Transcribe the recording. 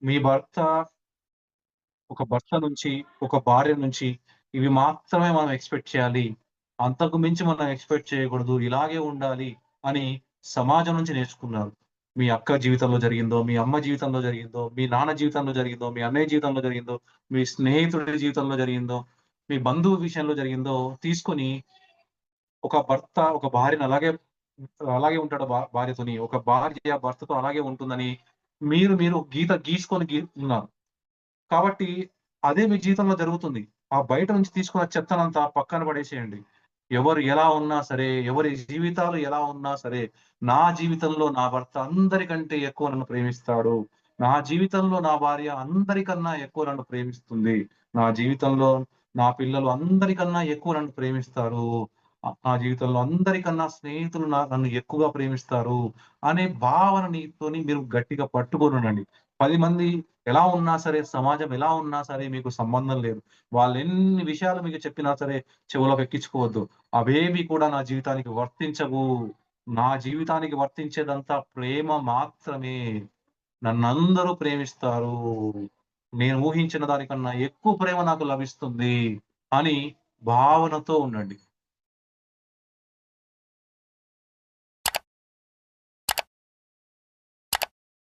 మీ భర్త ఒక భర్త నుంచి, ఒక భార్య నుంచి ఇవి మాత్రమే మనం ఎక్స్‌పెక్ట్ చేయాలి. అంతకు మించి మనం ఎక్స్‌పెక్ట్ చేయకూడదు. ఇలాగే ఉండాలి అని సమాజం నుంచి నేర్చుకున్నారు. మీ అక్క జీవితంలో జరిగిందో, మీ అమ్మ జీవితంలో జరిగిందో, మీ నాన్న జీవితంలో జరిగిందో, మీ అన్నయ్య జీవితంలో జరిగిందో, మీ స్నేహితుడి జీవితంలో జరిగిందో, మీ బంధువు విషయంలో జరిగిందో తీసుకొని ఒక భర్త ఒక భార్యని అలాగే ఉంటాడు భార్యతోని. ఒక భార్య భర్తతో అలాగే ఉంటుందని మీరు గీత గీసుకొని ఉన్నారు. కాబట్టి అదే మీ జీవితంలో జరుగుతుంది. ఆ బయట నుంచి తీసుకున్న చెత్తనంతా పక్కన పడేసేయండి. ఎవరు ఎలా ఉన్నా సరే, ఎవరి జీవితాలు ఎలా ఉన్నా సరే, నా జీవితంలో నా భర్త అందరికంటే ఎక్కువ నన్ను ప్రేమిస్తాడు. నా జీవితంలో నా భార్య అందరికన్నా ఎక్కువ నన్ను ప్రేమిస్తుంది. నా జీవితంలో నా పిల్లలు అందరికన్నా ఎక్కువ నన్ను ప్రేమిస్తారు. నా జీవితంలో అందరికన్నా స్నేహితులు నన్ను ఎక్కువగా ప్రేమిస్తారు అనే భావన నీతోని మీరు గట్టిగా పట్టుకొనుండండి. 10 మంది ఎలా ఉన్నా సరే, సమాజం ఎలా ఉన్నా సరే మీకు సంబంధం లేదు. వాళ్ళెన్ని విషయాలు మీకు చెప్పినా సరే చెవులోకెక్కించుకోవద్దు. అవేవి కూడా నా జీవితానికి వర్తించవు. నా జీవితానికి వర్తించేదంతా ప్రేమ మాత్రమే. నన్నందరూ ప్రేమిస్తారు. నేను ఊహించిన దానికన్నా ఎక్కువ ప్రేమ నాకు లభిస్తుంది అని భావనతో ఉండండి.